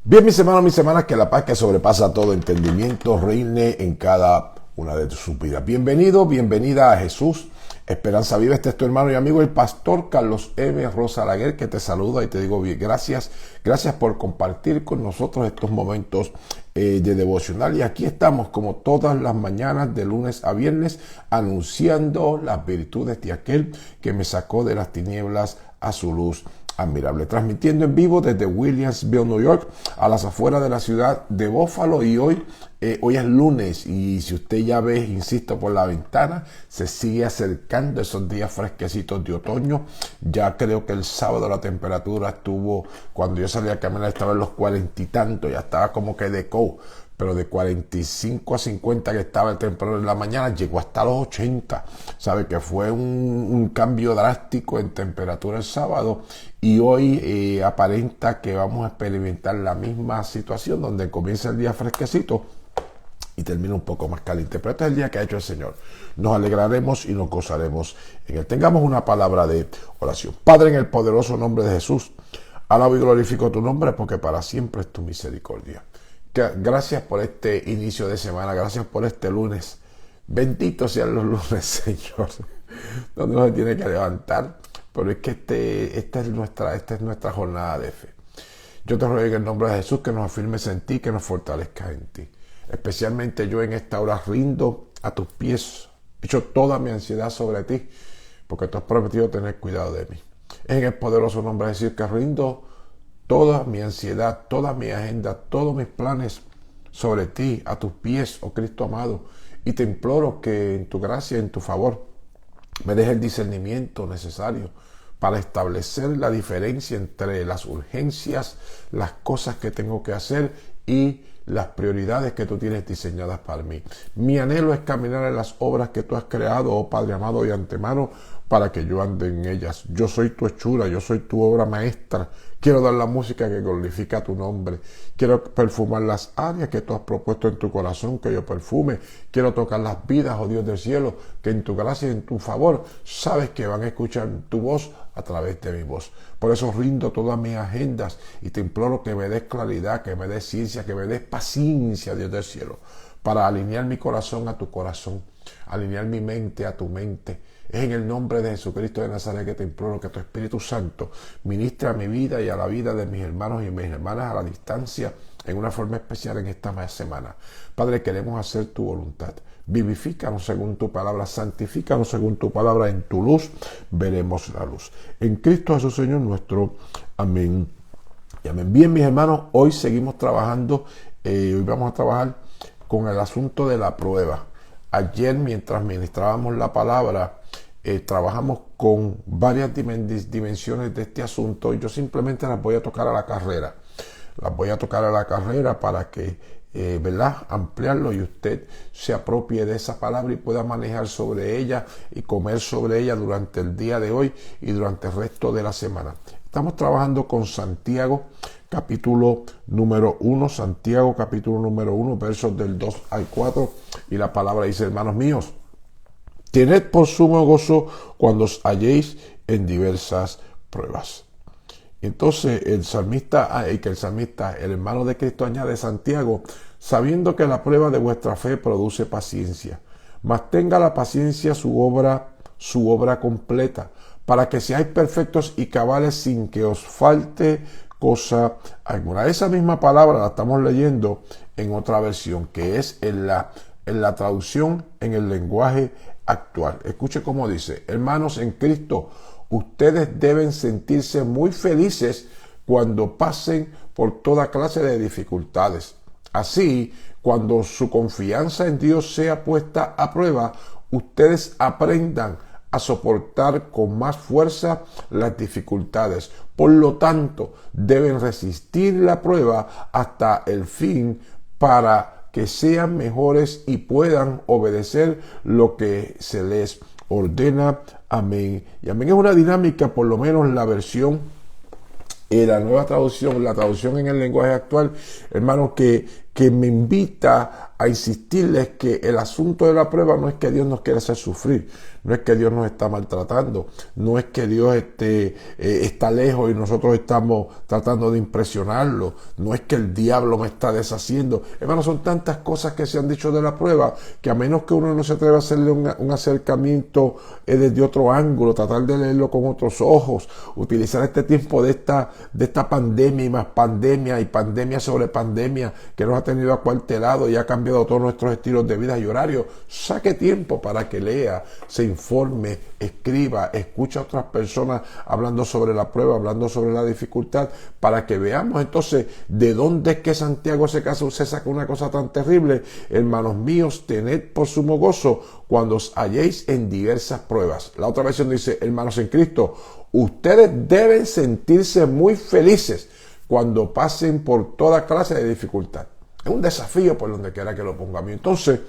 Bien, mis hermanos, mis hermanas, que la paz que sobrepasa todo entendimiento reine en cada una de sus vidas. Bienvenido, bienvenida a Jesús, Esperanza Viva. Este es tu hermano y amigo, el pastor Carlos M. Rosa Alaguer, que te saluda y te digo bien, gracias por compartir con nosotros estos momentos de devocional. Y aquí estamos como todas las mañanas de lunes a viernes anunciando las virtudes de aquel que me sacó de las tinieblas a su luz admirable, transmitiendo en vivo desde Williamsville, New York, a las afueras de la ciudad de Buffalo. Y hoy es lunes, y si usted ya ve, insisto, por la ventana, se sigue acercando esos días fresquecitos de otoño. Ya creo que el sábado la temperatura estuvo, cuando yo salí a caminar, estaba en los 40 y tanto, ya estaba como que de cold, pero de 45 a 50 que estaba el temprano en la mañana, llegó hasta los 80. Sabe que fue un cambio drástico en temperatura el sábado, y hoy aparenta que vamos a experimentar la misma situación, donde comienza el día fresquecito y termina un poco más caliente. Pero este es el día que ha hecho el Señor. Nos alegraremos y nos gozaremos en él. Tengamos una palabra de oración. Padre, en el poderoso nombre de Jesús, alabo y glorifico tu nombre, porque para siempre es tu misericordia. Gracias por este inicio de semana, gracias por este lunes. Benditos sean los lunes, Señor, donde uno se tiene que levantar, pero es que esta es nuestra jornada de fe. Yo te ruego en el nombre de Jesús que nos afirmes en ti, que nos fortalezcas en ti. Especialmente yo en esta hora rindo a tus pies, echo toda mi ansiedad sobre ti, porque tú has prometido tener cuidado de mí. Es en el poderoso nombre de Jesús que rindo toda mi ansiedad, toda mi agenda, todos mis planes sobre ti, a tus pies, oh Cristo amado. Y te imploro que en tu gracia, en tu favor, me dejes el discernimiento necesario para establecer la diferencia entre las urgencias, las cosas que tengo que hacer y las prioridades que tú tienes diseñadas para mí. Mi anhelo es caminar en las obras que tú has creado, oh Padre amado, de antemano, para que yo ande en ellas. Yo soy tu hechura, yo soy tu obra maestra. Quiero dar la música que glorifica tu nombre. Quiero perfumar las áreas que tú has propuesto en tu corazón que yo perfume. Quiero tocar las vidas, oh Dios del cielo, que en tu gracia y en tu favor sabes que van a escuchar tu voz a través de mi voz. Por eso rindo todas mis agendas y te imploro que me des claridad, que me des ciencia, que me des paciencia, Dios del cielo, para alinear mi corazón a tu corazón, alinear mi mente a tu mente. Es en el nombre de Jesucristo de Nazaret que te imploro que tu Espíritu Santo ministre a mi vida y a la vida de mis hermanos y mis hermanas a la distancia en una forma especial en esta semana. Padre, queremos hacer tu voluntad. Vivifícanos según tu palabra, santifícanos según tu palabra. En tu luz veremos la luz. En Cristo Jesús, Señor nuestro. Amén y amén. Bien, mis hermanos, hoy seguimos trabajando. Hoy vamos a trabajar con el asunto de la prueba. Ayer, mientras ministrábamos la palabra, trabajamos con varias dimensiones de este asunto, y yo simplemente las voy a tocar a la carrera. Las voy a tocar a la carrera para que, ampliarlo, y usted se apropie de esa palabra y pueda manejar sobre ella y comer sobre ella durante el día de hoy y durante el resto de la semana. Estamos trabajando con Santiago, capítulo número 1, Santiago, capítulo número 1, versos del 2 al 4, y la palabra dice: hermanos míos, tened por sumo gozo cuando os halléis en diversas pruebas. Entonces el hermano de Cristo, añade: Santiago, sabiendo que la prueba de vuestra fe produce paciencia, mas tenga la paciencia su obra completa, para que seáis perfectos y cabales sin que os falte cosa alguna. Esa misma palabra la estamos leyendo en otra versión, que es en la traducción en el lenguaje actual. Escuche cómo dice: hermanos en Cristo, ustedes deben sentirse muy felices cuando pasen por toda clase de dificultades. Así, cuando su confianza en Dios sea puesta a prueba, ustedes aprendan a soportar con más fuerza las dificultades. Por lo tanto, deben resistir la prueba hasta el fin para que sean mejores y puedan obedecer lo que se les ordena. Amén. Y amén. Es una dinámica, por lo menos la versión, la nueva traducción, la traducción en el lenguaje actual, hermanos, que que me invita a insistirles que el asunto de la prueba no es que Dios nos quiera hacer sufrir, no es que Dios nos está maltratando, no es que Dios está lejos y nosotros estamos tratando de impresionarlo, no es que el diablo me está deshaciendo. Hermanos, son tantas cosas que se han dicho de la prueba que a menos que uno no se atreva a hacerle un acercamiento desde otro ángulo, tratar de leerlo con otros ojos, utilizar este tiempo de esta pandemia y más pandemia y pandemia sobre pandemia que nos ha tenido acuartelado y ha cambiado todos nuestros estilos de vida y horarios. Saque tiempo para que lea, se informe, escriba, escuche a otras personas hablando sobre la prueba, hablando sobre la dificultad, para que veamos entonces de dónde es que Santiago se saca una cosa tan terrible. Hermanos míos, tened por sumo gozo cuando os halléis en diversas pruebas. La otra versión dice, hermanos en Cristo, ustedes deben sentirse muy felices cuando pasen por toda clase de dificultad. Es un desafío por donde quiera que lo pongamos. Entonces,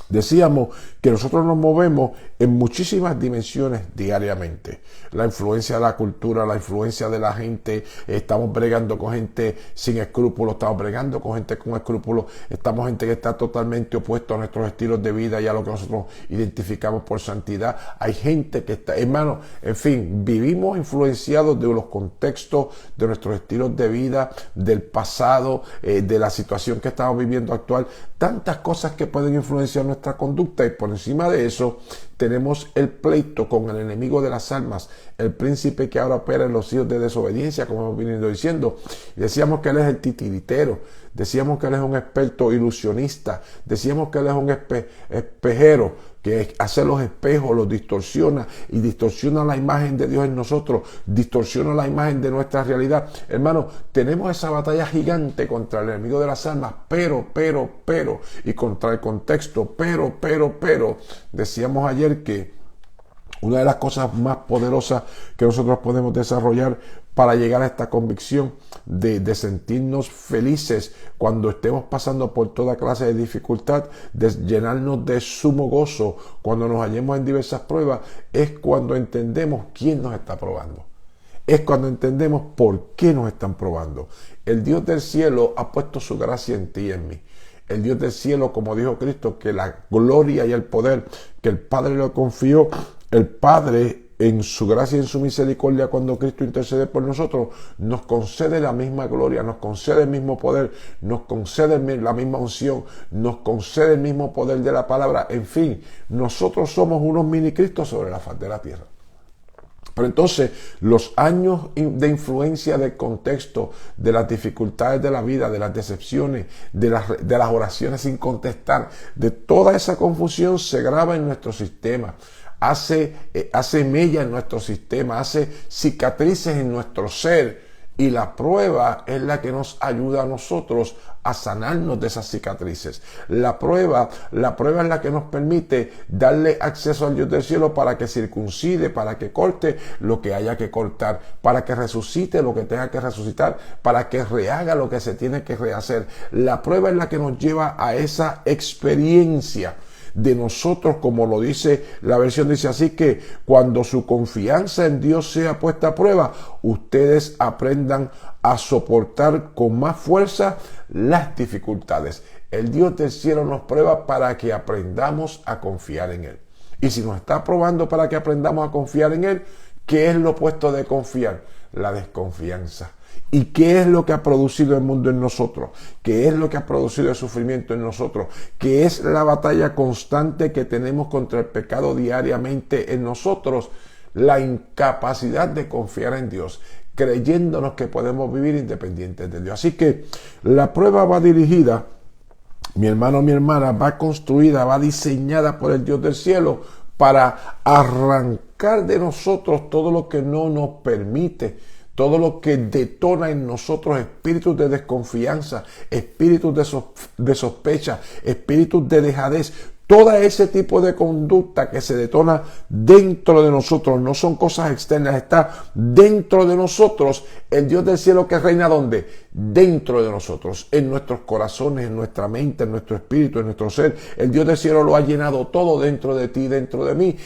decíamos que nosotros nos movemos en muchísimas dimensiones diariamente. La influencia de la cultura, la influencia de la gente, estamos bregando con gente sin escrúpulos, estamos bregando con gente con escrúpulos, estamos gente que está totalmente opuesto a nuestros estilos de vida y a lo que nosotros identificamos por santidad. Hay gente que está, hermano, en fin, vivimos influenciados de los contextos, de nuestros estilos de vida, del pasado, de la situación que estamos viviendo actual, tantas cosas que pueden influenciar nuestra conducta, y por encima de eso tenemos el pleito con el enemigo de las almas, el príncipe que ahora opera en los hijos de desobediencia, como hemos venido diciendo. Y decíamos que él es el titiritero, decíamos que él es un experto ilusionista, decíamos que él es un espejero, que hace los espejos, los distorsiona y distorsiona la imagen de Dios en nosotros, distorsiona la imagen de nuestra realidad. Hermano, tenemos esa batalla gigante contra el enemigo de las almas, pero, y contra el contexto, pero, decíamos ayer que una de las cosas más poderosas que nosotros podemos desarrollar para llegar a esta convicción de sentirnos felices cuando estemos pasando por toda clase de dificultad, de llenarnos de sumo gozo cuando nos hallemos en diversas pruebas, es cuando entendemos quién nos está probando. Es cuando entendemos por qué nos están probando. El Dios del cielo ha puesto su gracia en ti y en mí. El Dios del cielo, como dijo Cristo, que la gloria y el poder que el Padre le confió, el Padre en su gracia y en su misericordia, cuando Cristo intercede por nosotros, nos concede la misma gloria, nos concede el mismo poder, nos concede la misma unción, nos concede el mismo poder de la palabra. En fin, nosotros somos unos mini Cristos sobre la faz de la tierra. Pero entonces, los años de influencia del contexto, de las dificultades de la vida, de las decepciones, de las oraciones sin contestar, de toda esa confusión se graba en nuestro sistema. Hace mella en nuestro sistema, hace cicatrices en nuestro ser, y la prueba es la que nos ayuda a nosotros a sanarnos de esas cicatrices. La prueba es la que nos permite darle acceso al Dios del cielo para que circuncide, para que corte lo que haya que cortar, para que resucite lo que tenga que resucitar, para que rehaga lo que se tiene que rehacer. La prueba es la que nos lleva a esa experiencia de nosotros, como lo dice la versión, dice así, que cuando su confianza en Dios sea puesta a prueba, ustedes aprendan a soportar con más fuerza las dificultades. El Dios del cielo nos prueba para que aprendamos a confiar en Él. Y si nos está probando para que aprendamos a confiar en Él, ¿qué es lo opuesto de confiar? La desconfianza. ¿Y qué es lo que ha producido el mundo en nosotros? ¿Qué es lo que ha producido el sufrimiento en nosotros? ¿Qué es la batalla constante que tenemos contra el pecado diariamente en nosotros? La incapacidad de confiar en Dios, creyéndonos que podemos vivir independientes de Dios. Así que la prueba va dirigida, mi hermano, mi hermana, va construida, va diseñada por el Dios del cielo para arrancar de nosotros todo lo que no nos permite, todo lo que detona en nosotros espíritus de desconfianza, espíritus de sospecha, espíritus de dejadez. Todo ese tipo de conducta que se detona dentro de nosotros, no son cosas externas, está dentro de nosotros. El Dios del cielo que reina, ¿dónde? Dentro de nosotros, en nuestros corazones, en nuestra mente, en nuestro espíritu, en nuestro ser. El Dios del cielo lo ha llenado todo dentro de ti, dentro de mí.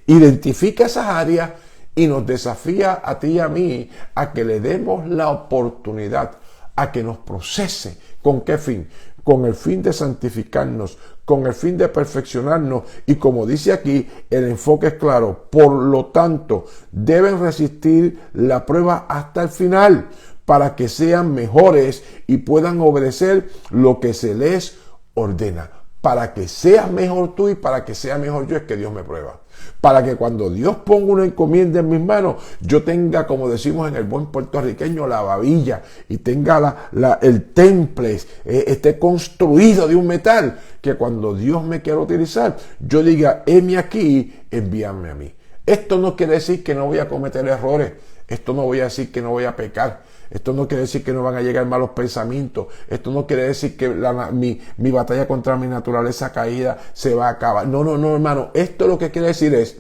Identifica esas áreas y nos desafía a ti y a mí a que le demos la oportunidad a que nos procese. ¿Con qué fin? Con el fin de santificarnos, con el fin de perfeccionarnos. Y como dice aquí, el enfoque es claro. Por lo tanto, deben resistir la prueba hasta el final para que sean mejores y puedan obedecer lo que se les ordena. Para que seas mejor tú y para que sea mejor yo es que Dios me prueba. Para que cuando Dios ponga una encomienda en mis manos, yo tenga, como decimos en el buen puertorriqueño, la babilla y tenga el temple, esté construido de un metal, que cuando Dios me quiera utilizar, yo diga, heme aquí, envíame a mí. Esto no quiere decir que no voy a cometer errores. Esto no voy a decir que no voy a pecar. Esto no quiere decir que no van a llegar malos pensamientos. Esto no quiere decir que mi batalla contra mi naturaleza caída se va a acabar. No, hermano. Esto lo que quiere decir es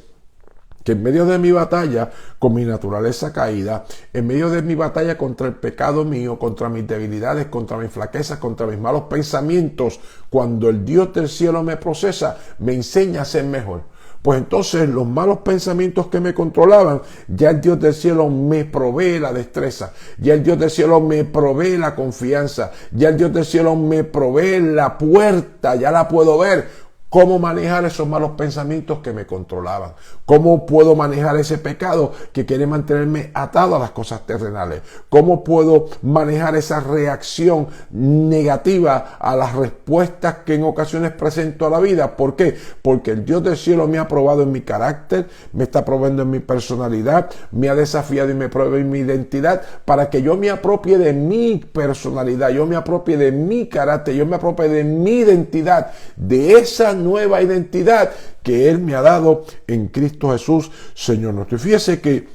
que en medio de mi batalla con mi naturaleza caída, en medio de mi batalla contra el pecado mío, contra mis debilidades, contra mis flaquezas, contra mis malos pensamientos, cuando el Dios del cielo me procesa, me enseña a ser mejor. Pues entonces los malos pensamientos que me controlaban, ya el Dios del cielo me provee la destreza, ya el Dios del cielo me provee la confianza, ya el Dios del cielo me provee la puerta, ya la puedo ver. ¿Cómo manejar esos malos pensamientos que me controlaban? ¿Cómo puedo manejar ese pecado que quiere mantenerme atado a las cosas terrenales? ¿Cómo puedo manejar esa reacción negativa a las respuestas que en ocasiones presento a la vida? ¿Por qué? Porque el Dios del cielo me ha probado en mi carácter, me está probando en mi personalidad, me ha desafiado y me prueba en mi identidad para que yo me apropie de mi personalidad, yo me apropie de mi carácter, yo me apropie de mi identidad, de esa nueva identidad que Él me ha dado en Cristo Jesús, Señor nuestro. Y fíjese que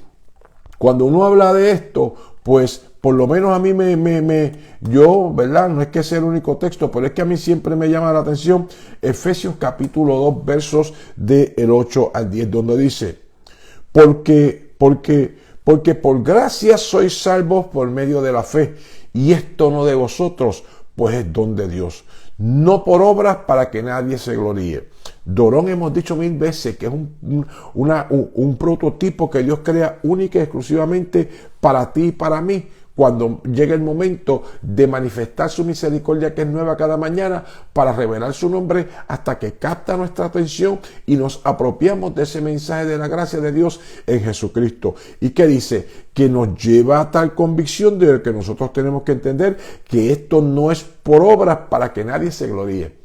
cuando uno habla de esto, pues por lo menos a mí yo, ¿verdad? No es que sea el único texto, pero es que a mí siempre me llama la atención Efesios capítulo 2, versos del 8 al 10, donde dice, porque por gracia sois salvos por medio de la fe, y esto no de vosotros, pues es don de Dios, no por obras para que nadie se gloríe. Dorón hemos dicho 1000 veces que es un prototipo que Dios crea única y exclusivamente para ti y para mí. Cuando llegue el momento de manifestar su misericordia que es nueva cada mañana para revelar su nombre hasta que capta nuestra atención y nos apropiamos de ese mensaje de la gracia de Dios en Jesucristo. ¿Y qué dice? Que nos lleva a tal convicción de que nosotros tenemos que entender que esto no es por obras para que nadie se gloríe.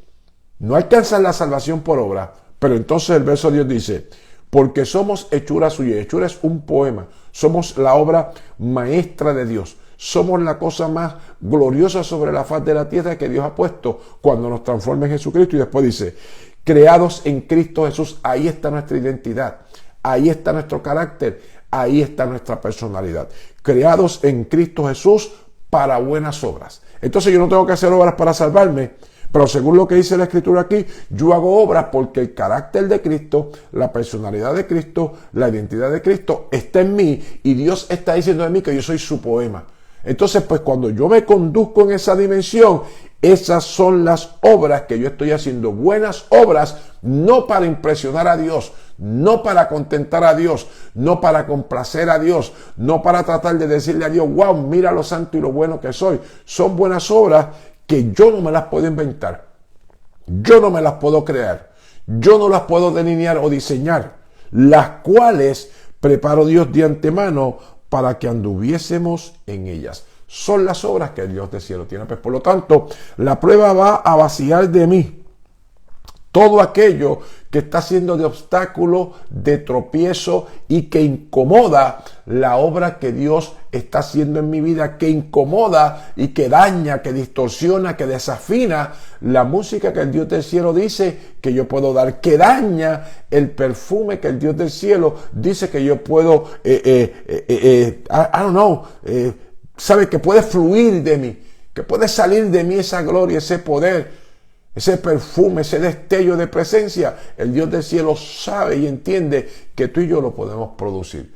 No alcanzan la salvación por obra, pero entonces el verso de Dios dice, porque somos hechura suya. Hechura es un poema. Somos la obra maestra de Dios. Somos la cosa más gloriosa sobre la faz de la tierra que Dios ha puesto cuando nos transforma en Jesucristo. Y después dice, creados en Cristo Jesús. Ahí está nuestra identidad. Ahí está nuestro carácter. Ahí está nuestra personalidad. Creados en Cristo Jesús para buenas obras. Entonces yo no tengo que hacer obras para salvarme. Pero según lo que dice la Escritura aquí, yo hago obras porque el carácter de Cristo, la personalidad de Cristo, la identidad de Cristo está en mí y Dios está diciendo de mí que yo soy su poema. Entonces, pues cuando yo me conduzco en esa dimensión, esas son las obras que yo estoy haciendo. Buenas obras, no para impresionar a Dios, no para contentar a Dios, no para complacer a Dios, no para tratar de decirle a Dios, wow, mira lo santo y lo bueno que soy. Son buenas obras que yo no me las puedo inventar, yo no me las puedo crear, yo no las puedo delinear o diseñar, las cuales preparó Dios de antemano para que anduviésemos en ellas. Son las obras que el Dios del cielo tiene. Pues por lo tanto, la prueba va a vaciar de mí todo aquello que está siendo de obstáculo, de tropiezo y que incomoda la obra que Dios está haciendo en mi vida, que incomoda y que daña, que distorsiona, que desafina la música que el Dios del cielo dice que yo puedo dar, que daña el perfume que el Dios del cielo dice que yo puedo, sabe que puede fluir de mí, que puede salir de mí esa gloria, ese poder, ese perfume, ese destello de presencia. El Dios del cielo sabe y entiende que tú y yo lo podemos producir.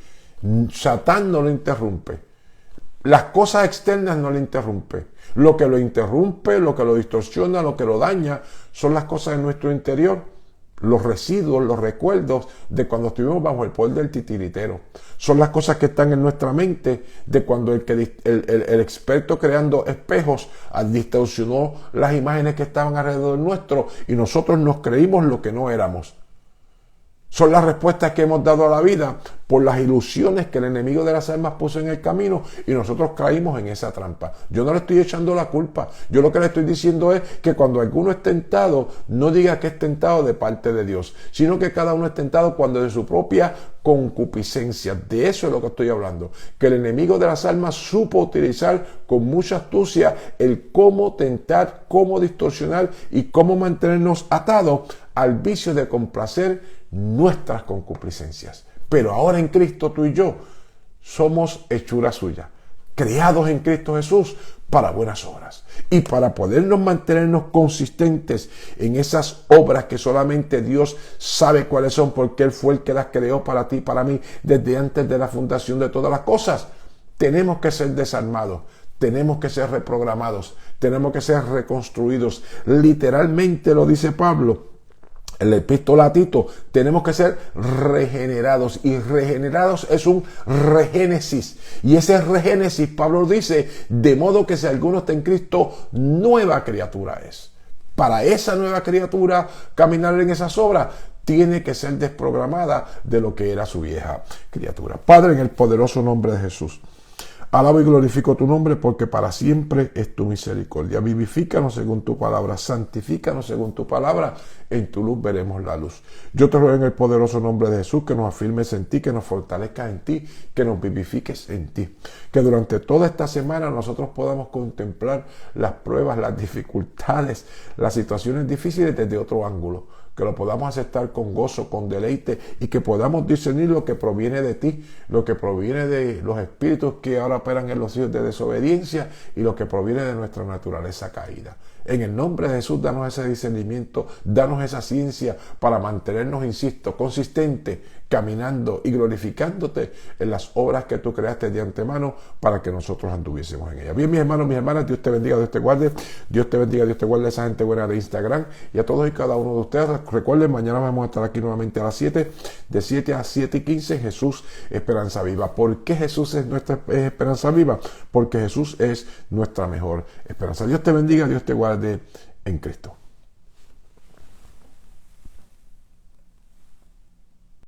Satán no lo interrumpe. Las cosas externas no lo interrumpen. Lo que lo interrumpe, lo que lo distorsiona, lo que lo daña, son las cosas en nuestro interior. los residuos, los recuerdos de cuando estuvimos bajo el poder del titiritero. Son las cosas que están en nuestra mente de cuando el experto creando espejos distorsionó las imágenes que estaban alrededor nuestro y nosotros nos creímos lo que no éramos. Son las respuestas que hemos dado a la vida por las ilusiones que el enemigo de las almas puso en el camino y nosotros caímos en esa trampa. Yo no le estoy echando la culpa. Yo lo que le estoy diciendo es que cuando alguno es tentado, no diga que es tentado de parte de Dios, sino que cada uno es tentado cuando de su propia concupiscencia. De eso es lo que estoy hablando. Que el enemigo de las almas supo utilizar con mucha astucia el cómo tentar, cómo distorsionar y cómo mantenernos atados al vicio de complacer nuestras concupiscencias. Pero ahora en Cristo tú y yo somos hechura suya, creados en Cristo Jesús para buenas obras y para podernos mantenernos consistentes en esas obras que solamente Dios sabe cuáles son, porque Él fue el que las creó para ti y para mí desde antes de la fundación de todas las cosas. Tenemos que ser desarmados, tenemos que ser reprogramados, tenemos que ser reconstruidos. Literalmente lo dice Pablo en la epístola a Tito, tenemos que ser regenerados, y regenerados es un regénesis, y ese regénesis Pablo dice, de modo que si alguno está en Cristo, nueva criatura es. Para esa nueva criatura caminar en esas obras tiene que ser desprogramada de lo que era su vieja criatura. Padre, en el poderoso nombre de Jesús, alabo y glorifico tu nombre porque para siempre es tu misericordia. Vivifícanos según tu palabra, santifícanos según tu palabra, en tu luz veremos la luz. Yo te ruego en el poderoso nombre de Jesús que nos afirmes en ti, que nos fortalezcas en ti, que nos vivifiques en ti. Que durante toda esta semana nosotros podamos contemplar las pruebas, las dificultades, las situaciones difíciles desde otro ángulo. Que lo podamos aceptar con gozo, con deleite, y que podamos discernir lo que proviene de ti, lo que proviene de los espíritus que ahora operan en los hijos de desobediencia y lo que proviene de nuestra naturaleza caída. En el nombre de Jesús, danos ese discernimiento, danos esa ciencia para mantenernos, insisto, consistentes, caminando y glorificándote en las obras que tú creaste de antemano para que nosotros anduviésemos en ellas. Bien, mis hermanos, mis hermanas, Dios te bendiga, Dios te guarde, Dios te bendiga, Dios te guarde a esa gente buena de Instagram y a todos y cada uno de ustedes. Recuerden, mañana vamos a estar aquí nuevamente a las 7, de 7 a 7:15, Jesús Esperanza Viva. ¿Por qué Jesús es nuestra esperanza viva? Porque Jesús es nuestra mejor esperanza. Dios te bendiga, Dios te guarde en Cristo.